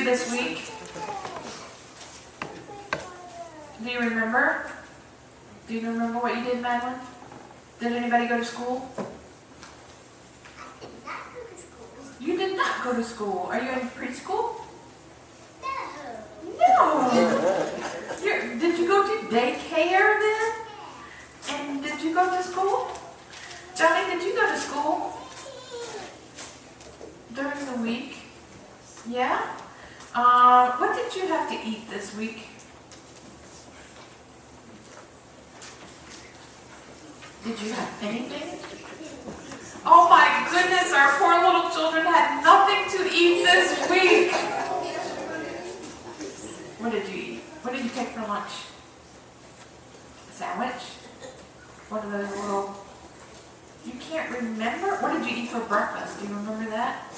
do this week? Do you remember? Do you remember what you did, Madeline? Did anybody go to school? I did not go to school. You did not go to school. Are you in preschool? No. No. Did you go to daycare then? And did you go to school? Johnny, did you go to school during the week? Yeah? What did you have to eat this week? Did you have anything? Oh my goodness, our poor little children had nothing to eat this week. What did you eat? What did you take for lunch? A sandwich? One of those little... You can't remember? What did you eat for breakfast? Do you remember that?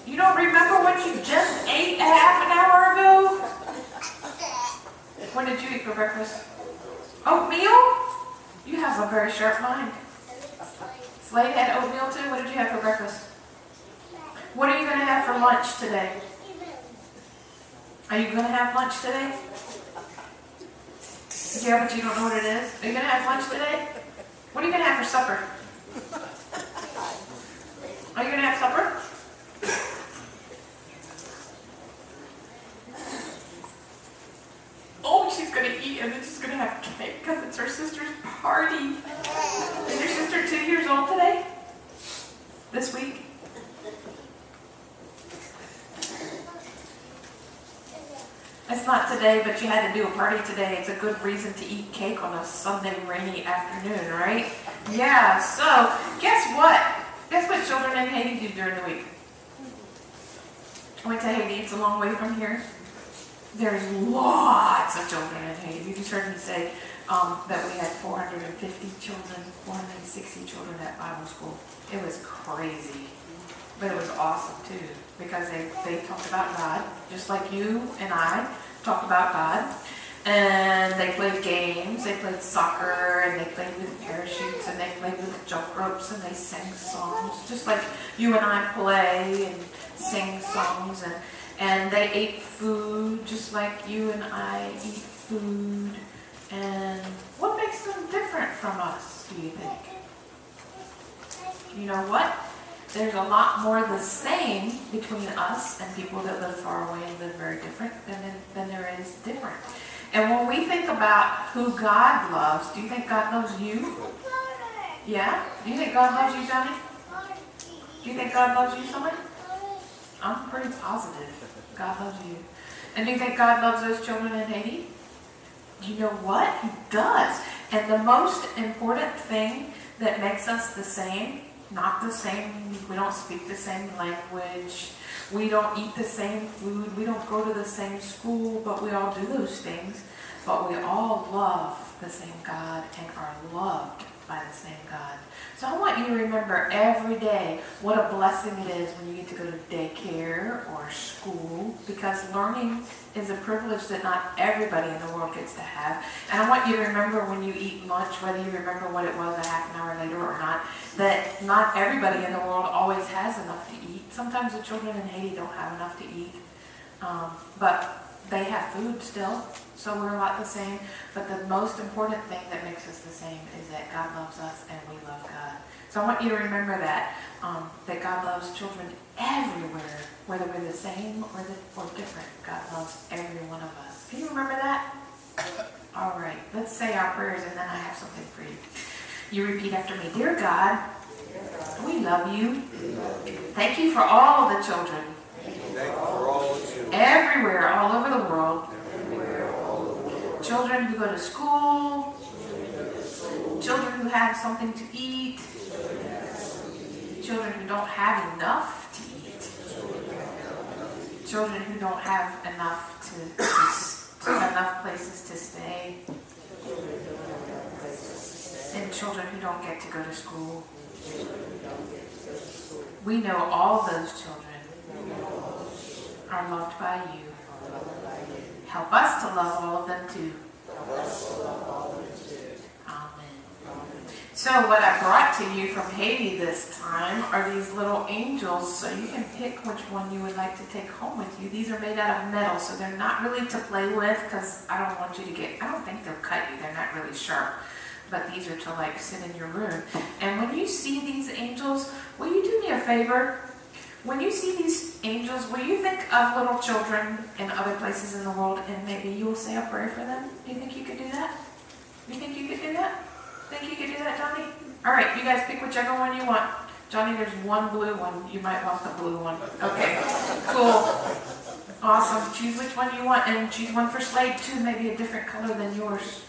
You don't remember what you just ate a half an hour ago? What did you eat for breakfast? Oatmeal? You have a very sharp mind. Slade had oatmeal too? What did you have for breakfast? What are you going to have for lunch today? Are you going to have lunch today? Yeah, but you don't know what it is. Are you going to have lunch today? What are you going to have for supper? Are you going to have supper? Oh, she's going to eat and then she's going to have cake because it's her sister's party. Is your sister 2 years old today? This week? It's not today, but you had to do a party today. It's a good reason to eat cake on a Sunday rainy afternoon, right? Yeah, so guess what? Guess what children in Haiti do during the week? I went to Haiti. It's a long way from here. There's lots of children in Haiti. You just heard me say that we had 450 children, 460 children at Bible school. It was crazy. But it was awesome too, because they talked about God, just like you and I talk about God. And they played games, they played soccer, and they played with parachutes, and they played with jump ropes, and they sang songs, just like you and I play and sing songs. And they ate food, just like you and I eat food. And what makes them different from us, do you think? You know what? There's a lot more the same between us and people that live far away and live very different than there is different. And when we think about who God loves, do you think God loves you? Yeah? Do you think God loves you, Johnny? Do you think God loves you, somebody? I'm pretty positive God loves you. And do you think God loves those children in Haiti? You know what? He does. And the most important thing that makes us the same, not the same, we don't speak the same language, we don't eat the same food, we don't go to the same school, but we all do those things. But we all love the same God and are loved by the same God. So I want you to remember every day what a blessing it is when you get to go to daycare or school, because learning is a privilege that not everybody in the world gets to have. And I want you to remember when you eat lunch, whether you remember what it was a half an hour later or not, that not everybody in the world always has enough to eat. Sometimes the children in Haiti don't have enough to eat, but they have food still, so we're a lot the same. But the most important thing that makes us the same is that God loves us and we love God. So I want you to remember that, that God loves children everywhere, whether we're the same or different. God loves every one of us. Can you remember that? All right, let's say our prayers and then I have something for you. You repeat after me. Dear God, we love you. Thank you for all of the children. Everywhere, all over the world. Children who go to school. Children who have something to eat. Children who don't have enough to eat. Children who don't have enough enough places to stay. And children who don't get to go to school. We know all those children are loved by you. Help us to love all of them too. Amen. So what I brought to you from Haiti this time are these little angels, so you can pick which one you would like to take home with you. These are made out of metal, so they're not really to play with, because I don't want you to get, I don't think they'll cut you, they're not really sharp. But these are to like sit in your room. And when you see these angels, will you do me a favor? When you see these angels, will you think of little children in other places in the world, and maybe you will say a prayer for them? Do you think you could do that? You think you could do that? Think you could do that, Johnny? All right, you guys pick whichever one you want. Johnny, there's one blue one. You might want the blue one. Okay, cool. Awesome. Choose which one you want, and choose one for Slade too, maybe a different color than yours.